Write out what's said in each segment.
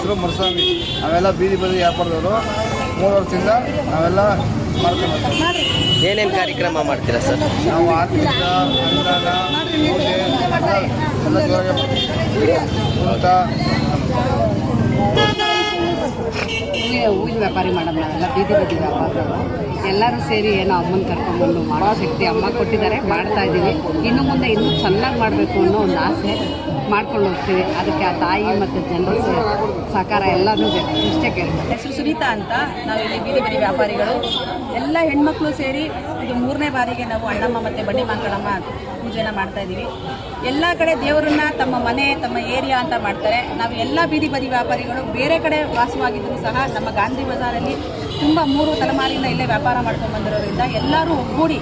ಹೆಸರು ಮರುಸ್ವಾಮಿ. ನಾವೆಲ್ಲ ಬೀದಿ ವ್ಯಾಪಾರದವರು 3 ವರ್ಷದಿಂದ ನಾವೆಲ್ಲ ಮಾಡ್ಕೊಂಡು ಏನೇನು ಕಾರ್ಯಕ್ರಮ ಮಾಡ್ತೀರಾ ಸರ್? ನಾವು ಆರ್ಥಿಕ ಅನುದಾನ ಪೂಜೆ ಎಲ್ಲ ಜೋರಾಗಿ ಊಟ ಹೂವಿನ ವ್ಯಾಪಾರಿ ಮಾಡೋದು ನಾವೆಲ್ಲ ಬೀದಿ ವ್ಯಾಪಾರದವರು ಎಲ್ಲರೂ ಸೇರಿ ಏನೋ ಅಮ್ಮನ ಕರ್ಕೊಂಡ್ಬಂದು ಮಾಡೋ ಶಕ್ತಿ ಅಮ್ಮ ಕೊಟ್ಟಿದ್ದಾರೆ, ಮಾಡ್ತಾ ಇದ್ದೀವಿ. ಇನ್ನು ಮುಂದೆ ಇನ್ನೂ ಚೆನ್ನಾಗಿ ಮಾಡಬೇಕು ಅನ್ನೋ ಒಂದು ಆಸೆ ಮಾಡ್ಕೊಂಡು ಹೋಗ್ತೀವಿ. ಅದಕ್ಕೆ ಆ ತಾಯಿ ಮತ್ತು ಜನರ ಸಹಕಾರ ಎಲ್ಲನೂ ಬೇಕು. ಇಷ್ಟೇ ಕೇಳ್ತಾರೆ. ಹೆಸರು ಸುನೀತಾ ಅಂತ. ನಾವಿಲ್ಲಿ ಬೀದಿ ವ್ಯಾಪಾರಿಗಳು ಎಲ್ಲ ಹೆಣ್ಮಕ್ಳು ಸೇರಿ ಇದು 3ನೇ ಬಾರಿಗೆ ನಾವು ಅಣ್ಣಮ್ಮ ಮತ್ತು ಬಡ್ಡಿ ಮಾಂಕಳಮ್ಮ ಪೂಜೆನ ಮಾಡ್ತಾ ಇದ್ದೀವಿ. ಎಲ್ಲ ಕಡೆ ದೇವರನ್ನ ತಮ್ಮ ಮನೆ ತಮ್ಮ ಏರಿಯಾ ಅಂತ ಮಾಡ್ತಾರೆ. ನಾವು ಎಲ್ಲ ಬೀದಿ ವ್ಯಾಪಾರಿಗಳು ಬೇರೆ ಕಡೆ ವಾಸವಾಗಿದ್ದರೂ ಸಹ ನಮ್ಮ ಗಾಂಧಿ ಬಜಾರಲ್ಲಿ ತುಂಬ 3 ತಲೆಮಾರಿಯಿಂದ ಇಲ್ಲೇ ವ್ಯಾಪಾರ ಮಾಡ್ಕೊಂಡು ಬಂದಿರೋದ್ರಿಂದ ಎಲ್ಲರೂ ಒಗ್ಗೂಡಿ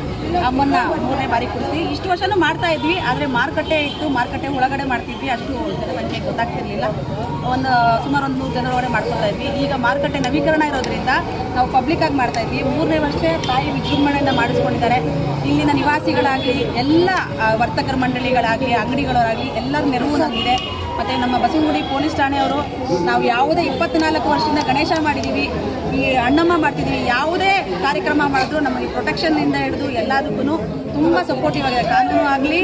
ಅಮ್ಮನ್ನ 3ನೇ ಬಾರಿ ಕುಡಿಸಿ ಇಷ್ಟು ವರ್ಷನೂ ಮಾಡ್ತಾ ಇದ್ವಿ. ಆದರೆ ಮಾರುಕಟ್ಟೆ ಇತ್ತು, ಮಾರುಕಟ್ಟೆ ಒಳಗಡೆ ಮಾಡ್ತಿದ್ವಿ, ಅಷ್ಟು ಜನಸಂಖ್ಯೆ ಗೊತ್ತಾಗ್ತಿರ್ಲಿಲ್ಲ. ಸುಮಾರು 100 ಜನರೊಳಗಡೆ ಮಾಡ್ಕೊತಾ ಇದ್ವಿ. ಈಗ ಮಾರುಕಟ್ಟೆ ನವೀಕರಣ ಇರೋದ್ರಿಂದ ನಾವು ಪಬ್ಲಿಕ್ಕಾಗಿ ಮಾಡ್ತಾ ಇದ್ವಿ. 3ನೇ ವರ್ಷ ತಾಯಿ ವಿಜೃಂಭಣೆಯಿಂದ ಮಾಡಿಸ್ಕೊಂಡಿದ್ದಾರೆ. ಇಲ್ಲಿನ ನಿವಾಸಿಗಳಾಗಲಿ ಎಲ್ಲ ವರ್ತಕರ ಮಂಡಳಿಗಳಾಗಲಿ ಅಂಗಡಿಗಳವರಾಗಲಿ ಎಲ್ಲರೂ ನೆರವು ನಮಗಿದೆ. ಮತ್ತು ನಮ್ಮ ಬಸವನಗುಡಿ ಪೊಲೀಸ್ ಠಾಣೆಯವರು ನಾವು ಯಾವುದೇ 24 ವರ್ಷದಿಂದ ಗಣೇಶ ಮಾಡಿದ್ದೀವಿ, ಈ ಅಣ್ಣಮ್ಮ ಮಾಡ್ತಿದ್ದೀವಿ. ಯಾವುದೇ ಕಾರ್ಯಕ್ರಮ ಮಾಡಿದ್ರು ನಮಗೆ ಪ್ರೊಟೆಕ್ಷನ್ನಿಂದ ಹಿಡಿದು ಎಲ್ಲದಕ್ಕೂ ತುಂಬ ಸಪೋರ್ಟಿವ್ ಆಗಿದೆ. ಕಾನೂನು ಆಗಲಿ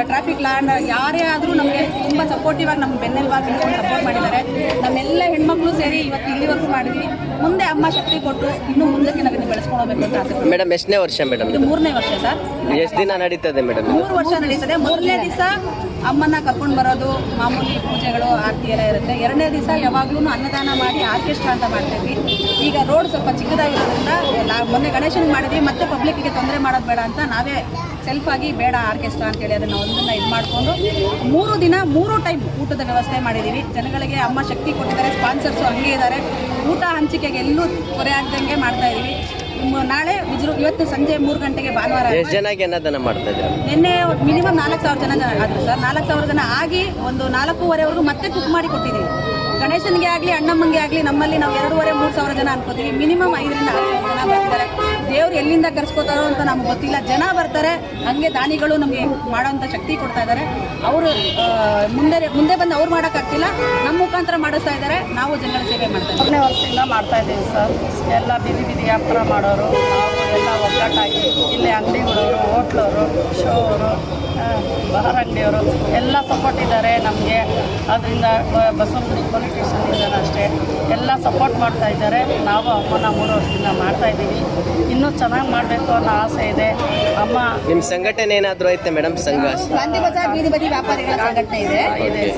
ಟ್ರಾಫಿಕ್ ಲಾ ಯಾರೇ ಆದರೂ ನಮಗೆ ತುಂಬ ಸಪೋರ್ಟಿವ್ ಆಗಿ ನಮ್ಮ ಬೆನ್ನೆಲುಬಾಗಿ ನಿಂತ್ಕೊಂಡು ಸಪೋರ್ಟ್ ಮಾಡಿದ್ದಾರೆ. ನಮ್ಮೆಲ್ಲ ಹೆಣ್ಮಕ್ಳು ಸೇರಿ ಇವತ್ತು ಇಲ್ಲಿವರೆಗೂ ಮಾಡಿದ್ವಿ. ಮುಂದೆ ಅಮ್ಮ ಶಕ್ತಿ ಕೊಟ್ಟು ಇನ್ನೂ ಮುಂದಕ್ಕೆ ನಾವು ಬೆಳೆಸ್ಕೊಂಡು ಹೋಗ್ಬೇಕು ಅಂತ ಆಸೆ. ಮೇಡಮ್ ಎಷ್ಟನೇ ವರ್ಷ ಮೇಡಮ್? ಇದು 3ನೇ ವರ್ಷ ಸರ್. ಎಷ್ಟು ದಿನ ನಡೀತದೆ ಮೇಡಮ್? 3 ವರ್ಷ ನಡೀತದೆ. 1ನೇ ದಿವಸ ಅಮ್ಮನ್ನ ಕರ್ಕೊಂಡು ಬರೋದು, ಮಾಮೂಲಿ ಪೂಜೆಗಳು ಆರತಿ ಎಲ್ಲ ಇರುತ್ತೆ. 2ನೇ ದಿವಸ ಯಾವಾಗಲೂ ಅನ್ನದಾನ ಮಾಡಿ ಆರ್ಕೆಸ್ಟ್ರಾ ಅಂತ ಮಾಡ್ತಿದ್ವಿ. ಈಗ ರೋಡ್ ಸ್ವಲ್ಪ ಚಿಕ್ಕದಾಗಿರೋದ್ರಿಂದ ಮೊನ್ನೆ ಗಣೇಶನಿಗೆ ಮಾಡಿದ್ವಿ, ಮತ್ತೆ ಪಬ್ಲಿಕ್ಕಿಗೆ ತೊಂದರೆ ಮಾಡೋದು ಬೇಡ ಅಂತ ನಾವೇ ಸೆಲ್ಫಾಗಿ ಬೇಡ ಆರ್ಕೆಸ್ಟ್ರಾ ಅಂತೇಳಿ ಅದನ್ನು ಒಂದನ್ನು ಇದು ಮಾಡಿಕೊಂಡು 3 ದಿನ 3 ಟೈಮ್ ಊಟದ ವ್ಯವಸ್ಥೆ ಮಾಡಿದ್ದೀವಿ. ಜನಗಳಿಗೆ ಅಮ್ಮ ಶಕ್ತಿ ಕೊಟ್ಟಿದ್ದಾರೆ, ಸ್ಪಾನ್ಸರ್ಸು ಹಂಗೆ ಇದ್ದಾರೆ. ಊಟ ಹಂಚಿಕೆಗೆ ಎಲ್ಲೂ ಕೊರೆ ಆಗ್ದಂಗೆ ಮಾಡ್ತಾ ಇದ್ದೀವಿ. ನಾಳೆ ಇವತ್ತು ಸಂಜೆ 3 ಗಂಟೆಗೆ ಭಾನುವಾರ. ಎಷ್ಟು ಜನಕ್ಕೆ ಅನ್ನದಾನ ಮಾಡ್ತಾ ಇದ್ದೀರಾ? ನಿನ್ನೆ ಮಿನಿಮಮ್ 4,000 ಜನ ಆದರು ಸರ್. 4,000 ಜನ ಆಗಿ ಒಂದು 4:15ವರೆಗೂ ಮತ್ತೆ ಕುಕ್ ಮಾಡಿ ಕೊಟ್ಟಿದ್ದೀವಿ. ಗಣೇಶನಿಗೆ ಆಗಲಿ ಅಣ್ಣಮ್ಮಂಗೆ ಆಗಲಿ ನಮ್ಮಲ್ಲಿ ನಾವು 2,500-3 ಸಾವಿರ ಜನ ಅನ್ಕೋತೀವಿ. ಮಿನಿಮಮ್ 5ರಿಂದ 6 ಸಾವಿರ ಜನ ಬರ್ತಾರೆ. ದೇವ್ರು ಎಲ್ಲಿಂದ ಕರ್ಸ್ಕೋತಾರೋ ಅಂತ ನಮ್ಗೆ ಗೊತ್ತಿಲ್ಲ. ಜನ ಬರ್ತಾರೆ, ಹಂಗೆ ದಾನಿಗಳು ನಮಗೆ ಮಾಡೋಂಥ ಶಕ್ತಿ ಕೊಡ್ತಾ ಇದ್ದಾರೆ. ಅವರು ಮುಂದೆ ಬಂದು ಅವ್ರು ಮಾಡೋಕ್ಕಾಗ್ತಿಲ್ಲ, ನಮ್ಮ ಮುಖಾಂತರ ಮಾಡಿಸ್ತಾ ಇದ್ದಾರೆ. ನಾವು ಜನಗಳ ಸೇವೆ ಮಾಡ್ತಾ ಇದ್ದೀವಿ. 3ನೇ ವರ್ಷದಿಂದ ಮಾಡ್ತಾ ಇದ್ದೀವಿ ಸರ್. ಎಲ್ಲ ಬೀದಿ ವ್ಯಾಪಾರ ಮಾಡೋರು ನಾವು ಎಲ್ಲ ಒಗ್ಗಟ್ಟಾಗಿ ಇಲ್ಲೇ ಅಂಗಡಿಗಳವರು, ಹೋಟ್ಲವರು, ಶೋವರು, ಬಹರ ಅಂಗಡಿಯವರು ಎಲ್ಲ ಸಪೋರ್ಟ್ ಇದ್ದಾರೆ ನಮಗೆ. ಅದರಿಂದ ಬಸವನಗುಡಿ ಪೊಲೀಸ್ ಸ್ಟೇಷನ್ ಅಷ್ಟೇ ಎಲ್ಲ ಸಪೋರ್ಟ್ ಮಾಡ್ತಾ ಇದ್ದಾರೆ. ನಾವು ಅಮ್ಮನ 3 ವರ್ಷದಿಂದ ಮಾಡ್ತಾ ಇದ್ದೀವಿ. ಇನ್ನೂ ಚೆನ್ನಾಗಿ ಮಾಡಬೇಕು ಅನ್ನೋ ಆಸೆ ಇದೆ. ಅಮ್ಮ ನಿಮ್ಮ ಸಂಘಟನೆ ಏನಾದರೂ ಐತೆ ಮೇಡಮ್? ಸಂಘ ಗಾಂಧಿ ಬಜಾರ್ ಬೀದಿ ವ್ಯಾಪಾರಿಗಳ ಸಂಘಟನೆ ಇದೆ,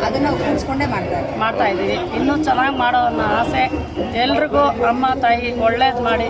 ಅದನ್ನು ಕೂಡಿಸ್ಕೊಂಡೇ ಮಾಡ್ತಾ ಇದ್ದೀವಿ. ಇನ್ನೂ ಚೆನ್ನಾಗಿ ಮಾಡೋ ಅನ್ನೋ ಆಸೆ. ಎಲ್ರಿಗೂ ಅಮ್ಮ ತಾಯಿ ಒಳ್ಳೇದು ಮಾಡಿ